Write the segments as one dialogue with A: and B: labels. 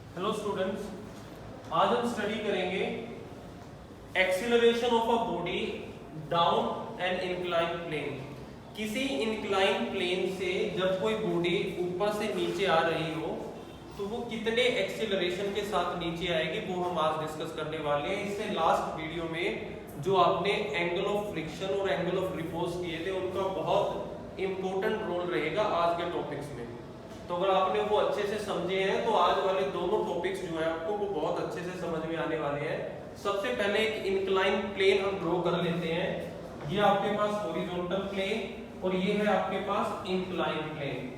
A: Hello students, आज हम study करेंगे acceleration of a body down an incline plane. किसी इंक्लाइन प्लेन से जब कोई बॉडी ऊपर से नीचे आ रही हो तो वो कितने एक्सीलरेशन के साथ नीचे आएगी वो हम आज डिस्कस करने वाले हैं। इससे लास्ट वीडियो में जो आपने एंगल ऑफ फ्रिक्शन और एंगल ऑफ रिपोज किए थे उनका बहुत इंपॉर्टेंट रोल रहेगा आज के टॉपिक्स में। तो अगर आपने वो अच्छे से समझे हैं तो आज वाले दोनों टॉपिक्स जो है आपको वो बहुत अच्छे से समझ में आने वाले हैं। सबसे पहले एक इंक्लाइन प्लेन हम ड्रॉ कर लेते हैं। ये आपके पास हॉरिजॉन्टल प्लेन और ये है आपके पास इंक्लाइन प्लेन।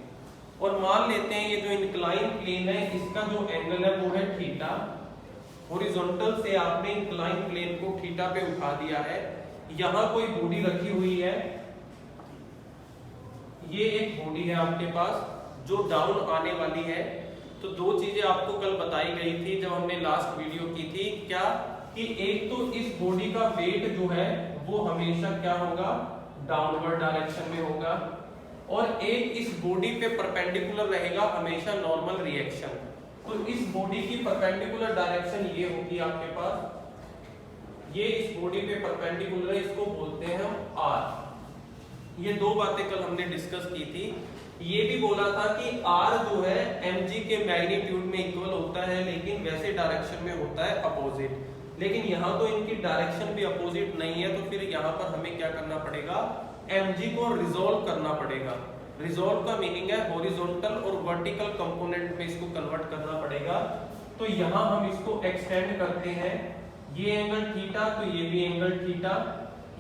A: और मान लेते हैं ये जो इंक्लाइन प्लेन है इसका जो एंगल है वो है थीटा। हॉरिजॉन्टल से आपने इंक्लाइन प्लेन को थीटा पे उठा दिया है। यहाँ कोई बॉडी रखी हुई है, ये एक बॉडी है आपके पास जो डाउन आने वाली है। तो दो चीजें आपको कल बताई गई थी जब हमने लास्ट वीडियो की थी, क्या कि एक तो इस बॉडी का वेट जो है वो हमेशा क्या होगा, डाउनवर्ड डायरेक्शन में होगा, और एक इस बॉडी पे परपेंडिकुलर रहेगा हमेशा नॉर्मल रिएक्शन। तो इस बॉडी की परपेंडिकुलर डायरेक्शन ये होगी आपके पास, ये इस बॉडी पे परपेंडिकुलर है, इसको बोलते हैं हम आर। ये दो बातें कल हमने डिस्कस की थी। ये भी बोला था कि r जो है mg के मैग्नीट्यूड में इक्वल होता है, लेकिन वैसे डायरेक्शन में होता है अपोजिट। लेकिन यहाँ तो इनकी डायरेक्शन भी अपोजिट नहीं है, तो फिर यहाँ पर हमें क्या करना पड़ेगा, mg को रिजोल्व करना पड़ेगा। रिजोल्व का मीनिंग है हॉरिजॉन्टल और वर्टिकल कंपोनेंट में इसको कन्वर्ट करना पड़ेगा। तो यहाँ हम इसको एक्सटेंड करते हैं, ये एंगल थीटा तो ये भी एंगल थीटा,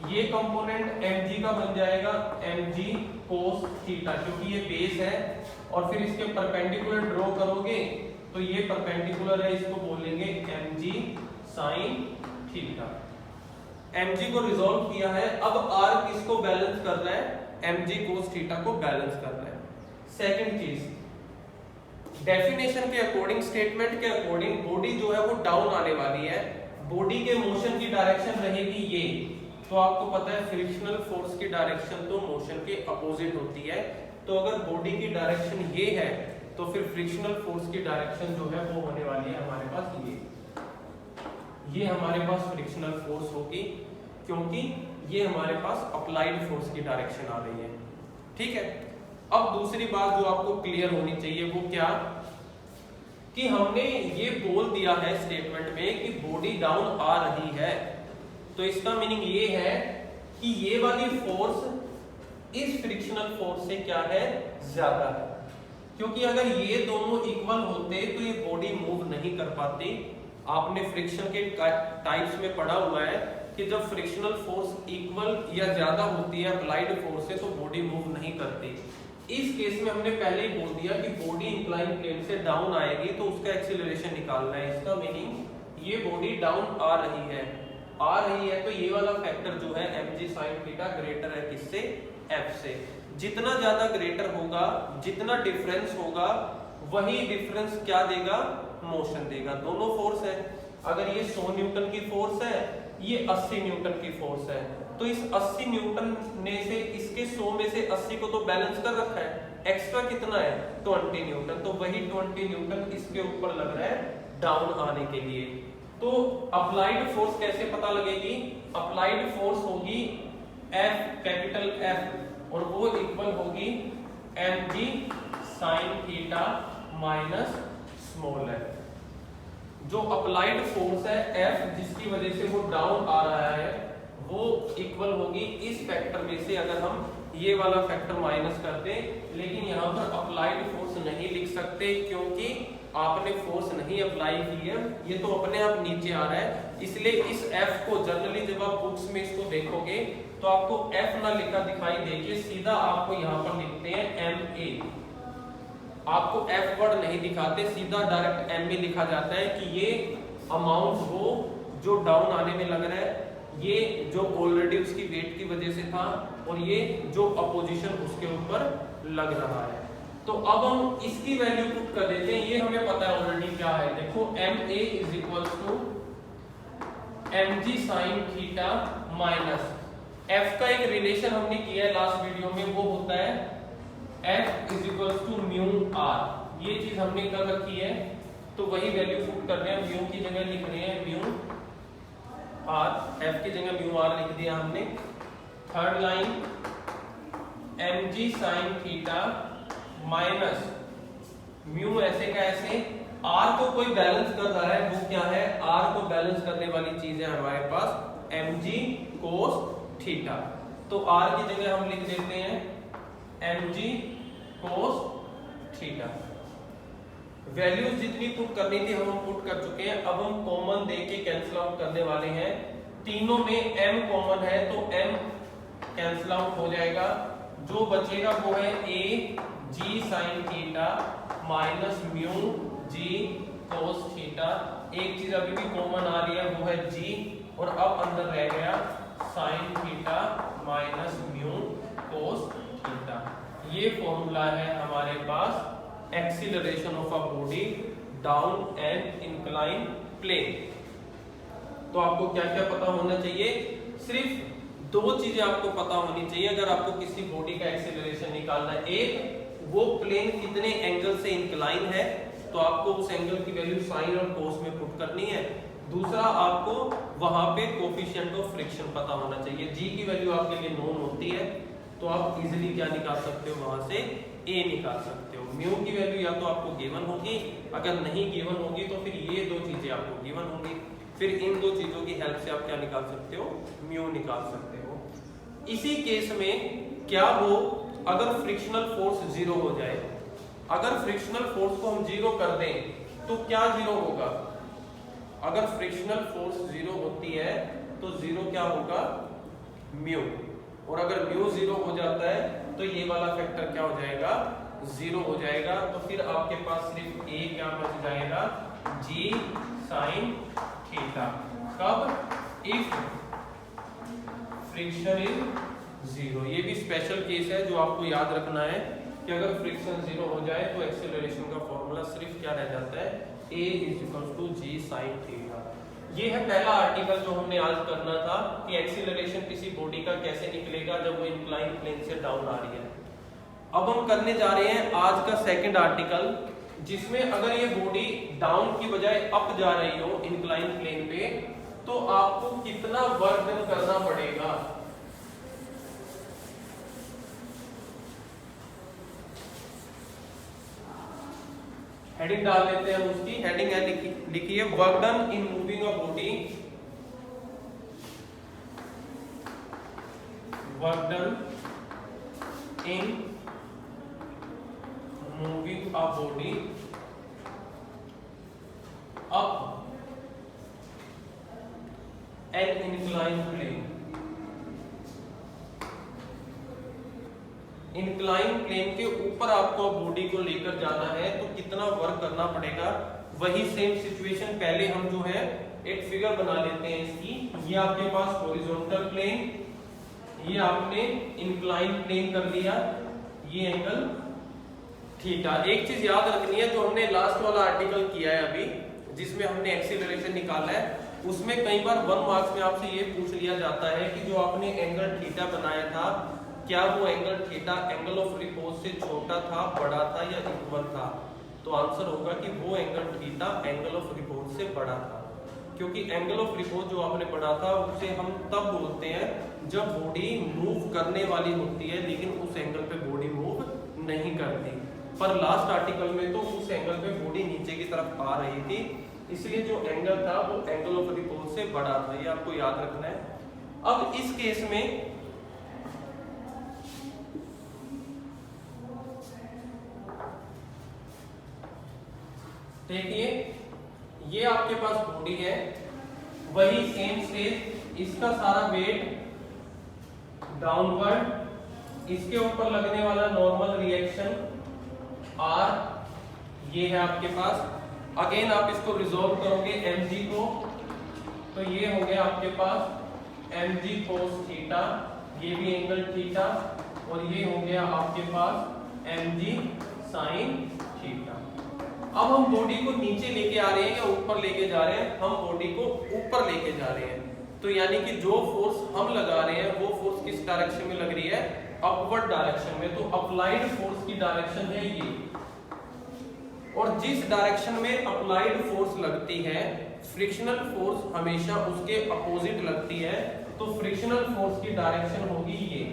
A: ये कंपोनेंट mg का बन जाएगा mg cos थीटा, क्योंकि ये बेस है। और फिर इसके परपेंडिकुलर ड्रॉ करोगे तो ये परपेंडिकुलर है, इसको बोलेंगे mg sin थीटा। mg को रिजॉल्व किया है, अब r किसको बैलेंस कर रहा है, mg cos थीटा को बैलेंस कर रहा है। सेकंड चीज, डेफिनेशन के अकॉर्डिंग, स्टेटमेंट के अकॉर्डिंग बॉडी जो है वो डाउन आने वाली है। बॉडी के मोशन की डायरेक्शन रहेगी ये, तो आपको पता है फ्रिक्शनल फोर्स की डायरेक्शन तो मोशन के अपोजिट होती है। तो अगर बॉडी की डायरेक्शन ये है तो फिर फ्रिक्शनल फोर्स की डायरेक्शन जो है वो होने वाली है हमारे पास ये हमारे पास फ्रिक्शनल फोर्स होगी, क्योंकि ये हमारे पास अप्लाइड फोर्स की डायरेक्शन आ रही है। ठीक है, अब दूसरी बात जो आपको क्लियर होनी चाहिए वो क्या, कि हमने ये बोल दिया है स्टेटमेंट में कि बॉडी डाउन आ रही है, तो इसका मीनिंग ये है कि ये वाली फोर्स इस फ्रिक्शनल फोर्स से क्या है, ज्यादा है। क्योंकि अगर ये दोनों इक्वल होते तो ये बॉडी मूव नहीं कर पाती। आपने फ्रिक्शन के टाइप्स में पढ़ा हुआ है कि जब फ्रिक्शनल फोर्स इक्वल या ज्यादा होती है अप्लाइड फोर्स से तो बॉडी मूव नहीं करती। इस केस में हमने पहले ही बोल दिया कि बॉडी इंक्लाइन प्लेन से डाउन आएगी तो उसका एक्सीलरेशन निकालना है। इसका मीनिंग ये बॉडी डाउन आ रही है तो ये वाला फैक्टर जो है mg sin थीटा ग्रेटर है किससे, f से। जितना ज्यादा ग्रेटर होगा, जितना डिफरेंस होगा, वही डिफरेंस क्या देगा, मोशन देगा। दोनों फोर्स है, अगर ये 100 न्यूटन की फोर्स है, ये 80 न्यूटन की फोर्स है, तो इस 80 न्यूटन ने से इसके 100 में से 80 को तो बैलेंस कर रखा है, एक्स्ट्रा कितना है 20 न्यूटन, तो वही 20 न्यूटन इसके ऊपर लग रहा है डाउन आने के लिए। तो अप्लाइड फोर्स कैसे पता लगेगी, अप्लाइड फोर्स होगी F, कैपिटल F, और वो इक्वल होगी mg sin theta minus small f। जो अप्लाइड फोर्स है F जिसकी वजह से वो डाउन आ रहा है वो इक्वल होगी इस फैक्टर में से, अगर हम ये वाला फैक्टर माइनस कर दें। लेकिन यहाँ पर अप्लाइड फोर्स नहीं लिख सकते क्योंकि आपने फोर्स नहीं अप्लाई की है, ये तो अपने आप नीचे आ रहा है। इसलिए इस F को जनरली जब आप बुक्स में इसको देखोगे तो आपको F ना लिखा दिखाई देगी, सीधा आपको यहाँ पर लिखते हैं MA। आपको F वर्ड नहीं दिखाते, सीधा डायरेक्ट MA लिखा जाता है कि ये अमाउंट वो जो डाउन आने में लग रहा है, ये जो ऑलरेडी उसकी वेट की वजह से था, और ये जो अपोजिशन उसके ऊपर लग रहा है। तो अब हम इसकी वैल्यू पुट कर देते हैं, ये हमें पता है ऑलरेडी क्या है। देखो MA is equal to mg sin theta minus F का एक रिलेशन हमने किया है लास्ट वीडियो में, वो होता है F is equal to mu R। ये चीज हमने कर रखी है तो वही वैल्यू पुट कर रहे हैं, म्यू की जगह लिख रहे हैं म्यू आर, एफ की जगह म्यू आर लिख दिया हमने। Third line mg sin theta minus mu ऐसे का ऐसे, आर को कोई बैलेंस कर रहा है, वो क्या है, आर को बैलेंस करने वाली चीज है हमारे पास mg cos थीटा। तो आर की जगह हम लिख देते हैं mg cos थीटा। वैल्यूज जितनी पुट करनी थी हम पुट कर चुके हैं। अब हम कॉमन दे के कैंसिल आउट करने वाले हैं। तीनों में m कॉमन है तो m कैंसिल आउट हो जाएगा। जो बचेगा वो है a g sin theta minus mu g cos theta. एक चीज अभी भी कॉमन आ रही है वो है g, और अब अंदर रह गया sin theta minus mu cos theta. ये फॉर्मूला है हमारे पास acceleration of a body down and incline plane. तो आपको क्या क्या पता होना चाहिए, सिर्फ दो चीजें आपको पता होनी चाहिए अगर आपको किसी बॉडी का एक्सीलरेशन निकालना है। एक, वो प्लेन कितने एंगल से इंक्लाइन है, तो आपको उस एंगल की वैल्यू साइन और कोस में पुट करनी है। दूसरा, आपको वहां पे कोफिशिएंट ऑफ फ्रिक्शन पता होना चाहिए। जी की वैल्यू आपके लिए नोन होती है तो आप इजीली क्या निकाल सकते हो, वहां से ए निकाल सकते हो। म्यू की वैल्यू या तो आपको गिवन होगी, अगर नहीं गिवन होगी तो फिर ये दो चीजें आपको गिवन होंगी, फिर इन दो चीजों की हेल्प से आप क्या निकाल सकते हो, म्यू निकाल सकते हो। इसी केस में क्या हो, अगर फ्रिक्शनल फोर्स जीरो हो जाए, अगर फ्रिक्शनल फोर्स को हम जीरो कर दें तो क्या जीरो होगा, अगर फ्रिक्शनल फोर्स जीरो होती है तो जीरो क्या होगा, म्यू। और अगर म्यू जीरो हो जाता है तो ये वाला फैक्टर क्या हो जाएगा, जीरो हो जाएगा। तो फिर आपके पास सिर्फ ए क्या बच जाएगा, जी साइन थीटा। कब, इफ फ्रिक्शन इज जीरो। ये भी स्पेशल केस है जो आपको याद रखना है कि अगर फ्रिक्शन जीरो हो जाए तो एक्सेलरेशन का फॉर्मूला सिर्फ क्या रह जाता है, a is equal to g sine theta. ये है पहला आर्टिकल जो हमने आज करना था कि एक्सीलरेशन किसी बॉडी का कैसे निकलेगा जब वो इंक्लाइन प्लेन से डाउन आ रही है। अब हम करने जा रहे हैं आज का सेकंड आर्टिकल, जिसमें अगर ये बॉडी डाउन की बजाय अप जा रही हो इंक्लाइन प्लेन पे, तो आपको कितना वर्क डन करना पड़ेगा। हेडिंग डाल देते हैं, उसकी हेडिंग है लिखिए work done in moving a body, work done in moving a body up an incline plane. Incline plane के ऊपर आपको बॉडी को लेकर जाना है तो कितना वर्क करना पड़ेगा। वही सेम सिचुएशन पहले हम जो है एक फिगर बना लेते हैं इसकी। ये आपके पास हॉरिजॉन्टल प्लेन, ये आपने इंक्लाइन प्लेन कर लिया, ये एंगल थीटा। एक चीज याद रखनी है, जो हमने लास्ट वाला आर्टिकल किया है अभी जिसमें हमने एक्सीलरेशन निकाला है, उसमें कई बार 1 मार्क्स में आपसे ये पूछ लिया जाता है कि जो आपने एंगल थीटा बनाया था, क्या वो angle theta angle of repose से छोटा था, बड़ा था या इक्वल था। तो आंसर होगा कि वो angle theta angle of repose से बड़ा था, क्योंकि एंगल ऑफ रिपोज जो आपने पढ़ा था उसे हम तब बोलते हैं जब बॉडी मूव करने वाली होती है लेकिन उस एंगल पे बॉडी मूव नहीं करती। पर लास्ट आर्टिकल में तो उस एंगल पे बॉडी नीचे की तरफ आ रही थी, इसलिए जो एंगल था वो एंगल ऑफ रिपोज से बड़ा था। ये आपको याद रखना है। अब इस केस में देखिए, ये आपके पास बॉडी है, वही सेम स्टेज, इसका सारा वेट डाउनवर्ड, इसके ऊपर लगने वाला नॉर्मल रिएक्शन R, ये है आपके पास। अगेन आप इसको रिजॉल्व करोगे mg को, तो ये हो गया आपके पास mg cos थीटा, ये भी एंगल थीटा, और ये हो गया आपके पास mg sin थीटा। अब हम बॉडी को नीचे लेके आ रहे हैं या ऊपर लेके जा रहे हैं, हम बॉडी को ऊपर लेके जा रहे हैं। तो यानी कि जो फोर्स हम लगा रहे हैं वो फोर्स किस डायरेक्शन में लग रही है, अपवर्ड डायरेक्शन में। तो अप्लाइड फोर्स की डायरेक्शन है ये, और जिस डायरेक्शन में अप्लाइड फोर्स लगती है फ्रिक्शनल फोर्स हमेशा उसके अपोजिट लगती है, तो फ्रिक्शनल फोर्स की डायरेक्शन होगी ये।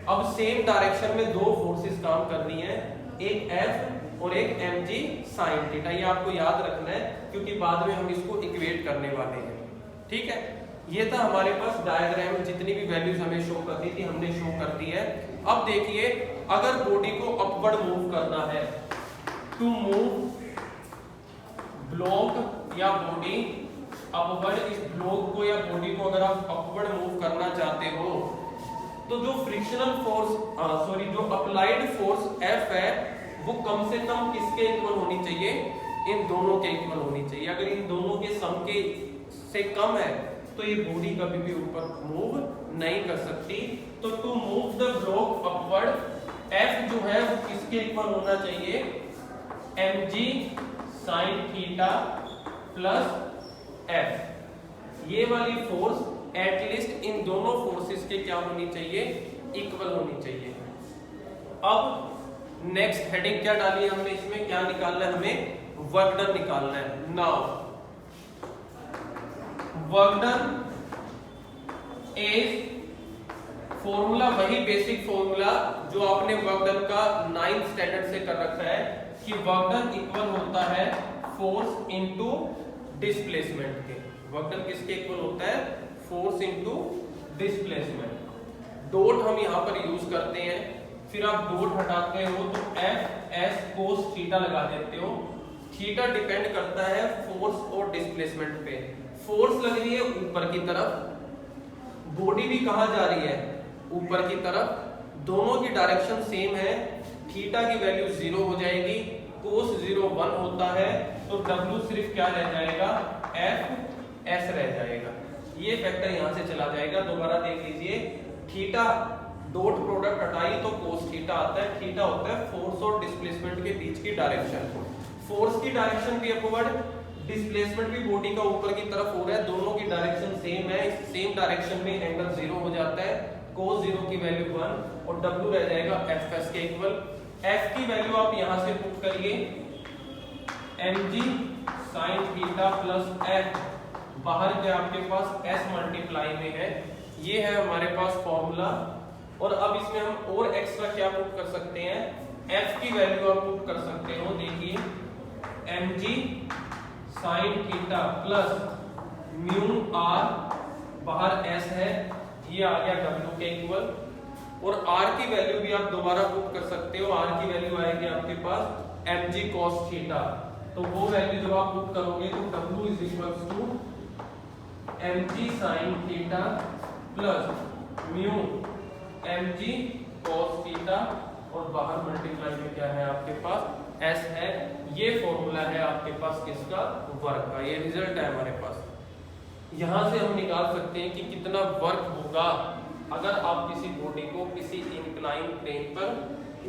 A: अब सेम डायरेक्शन में दो फोर्सेस काम कर रही हैं, एक F और एक mg sin थीटा। ये आपको याद रखना है क्योंकि बाद में हम इसको इक्वेट करने वाले हैं। ठीक है, ये था हमारे पास डायग्राम, जितनी भी वैल्यूज हमें शो करनी थी हमने शो कर दी है। अब देखिए, अगर बॉडी को अपवर्ड मूव करना है, टू मूव ब्लॉक या बॉडी अपवर्ड, इस ब्लॉक को या बॉडी को अगर आप अपवर्ड मूव करना चाहते हो तो जो फ्रिक्शनल फोर्स जो अप्लाइड फोर्स F है वो कम से कम किसके इक्वल होनी चाहिए, इन दोनों के इक्वल होनी चाहिए। अगर इन दोनों के सम के से कम है तो ये बॉडी कभी भी ऊपर मूव नहीं कर सकती। तो to move the block upward F जो है वो किसके इक्वल होना चाहिए, mg sin theta plus F। ये वाली फोर्स एटलीस्ट इन दोनों फोर्सेस के क्या होनी चाहिए, इक्वल होनी चाहिए। अब नेक्स्ट हेडिंग क्या डाली है हमने, इसमें क्या निकालना है, हमें वर्क डन निकालना है। Now work done is formula, वही बेसिक फॉर्मूला जो आपने वर्क डन का 9th स्टैंडर्ड से कर रखा है कि वर्क डन इक्वल होता है फोर्स इनटू डिस्प्लेसमेंट के। वर्क डन किसके इक्वल होता है, फोर्स इनटू डिस्प्लेसमेंट। डॉट हम यहां पर यूज करते हैं, फिर आप डॉट हटाते हो तो F S cos थीटा लगा देते हो। थीटा डिपेंड करता है फोर्स और डिस्प्लेसमेंट पे। फोर्स लग रही है ऊपर की तरफ, बॉडी भी कहां जा रही है, ऊपर की तरफ, दोनों की डायरेक्शन सेम है। थीटा की वैल्यू 0 हो जाएगी, cos 0 1 होता है, तो W सिर्फ क्या रह जाएगा, F S रह जाएगा। ये फैक्टर यहां से चला जाएगा। दोबारा देख लीजिए, थीटा डॉट प्रोडक्ट हटाइए तो cos थीटा आता है। थीटा होता है फोर्स और डिस्प्लेसमेंट के बीच की डायरेक्शन। फोर्स की डायरेक्शन भी अपवर्ड, डिस्प्लेसमेंट भी बॉडी का ऊपर की तरफ हो रहा है, दोनों की डायरेक्शन सेम है। सेम डायरेक्शन में एंगल 0 हो जाता है, cos 0 की वैल्यू 1 और W रह जाएगा Fs के इक्वल। F की वैल्यू आप यहां से पुट करिए, mg sin theta plus F, बाहर के आपके पास S मल्टीप्लाई में है, ये है हमारे पास फॉर्मूला। और अब इसमें हम और एक्स्ट्रा क्या पुट कर सकते हैं, F की वैल्यू आप पुट कर सकते हो। देखिए mg sin theta plus mu r, बाहर S है, ये आ गया W के इक्वल। और R की वैल्यू भी आप दोबारा पुट कर सकते हो, R की वैल्यू आएगी आपके पास mg cos थीटा। तो वो वैल्यू जब आप पुट करोगे तो W is equals to mg sin theta plus mu mg cos theta, और बाहर मल्टीप्लाई में क्या है आपके पास S है। ये फॉर्मूला है आपके पास किसका, वर्क का। ये रिजल्ट है हमारे पास। यहां से हम निकाल सकते हैं कि कितना वर्क होगा अगर आप किसी बॉडी को किसी इंक्लाइन प्लेन पर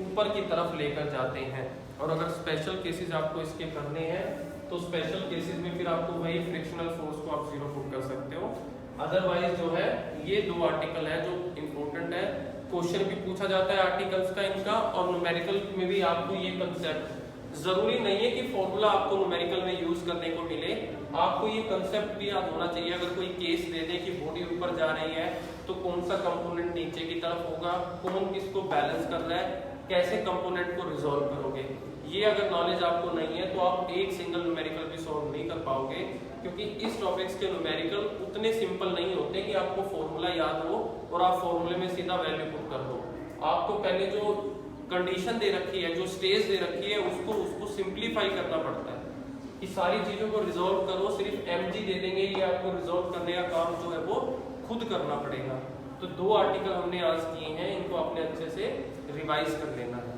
A: ऊपर की तरफ लेकर जाते हैं। और अगर स्पेशल केसेस आपको इसके करने हैं तो स्पेशल केसेस में फिर आपको वही फ्रिक्शनल फोर्स को आप 0 पुट कर सकते हो। अदरवाइज जो है ये दो आर्टिकल है जो इंपॉर्टेंट है, क्वेश्चन भी पूछा जाता है आर्टिकल्स का इनका, और न्यूमेरिकल में भी आपको ये कंसेप्ट, जरूरी नहीं है कि फॉर्मूला आपको न्यूमेरिकल में यूज करने को मिले, आपको ये कंसेप्ट भी याद होना चाहिए। अगर कोई केस दे दे कि बॉडी ऊपर जा रही है तो कौन सा कंपोनेंट नीचे की तरफ होगा, कौन किसको बैलेंस कर रहा है, कैसे कंपोनेंट को रिजॉल्व करोगे, ये अगर नॉलेज आपको नहीं है तो आप एक सिंगल न्यूमेरिकल भी सॉल्व नहीं कर पाओगे। क्योंकि इस टॉपिक्स के न्यूमेरिकल उतने सिंपल नहीं होते कि आपको फॉर्मूला याद हो और आप फॉर्मूले में सीधा वैल्यू पुट कर दो। आपको पहले जो कंडीशन दे रखी है, जो स्टेज दे रखी है, उसको सिंप्लीफाई करना पड़ता है कि सारी चीजों को रिजॉल्व करो। सिर्फ mg दे देंगे, ये आपको रिजॉल्व करने का काम जो है वो खुद करना पड़ेगा। तो दो आर्टिकल हमने आज किए हैं, इनको आपने अच्छे से रिवाइज कर लेना है।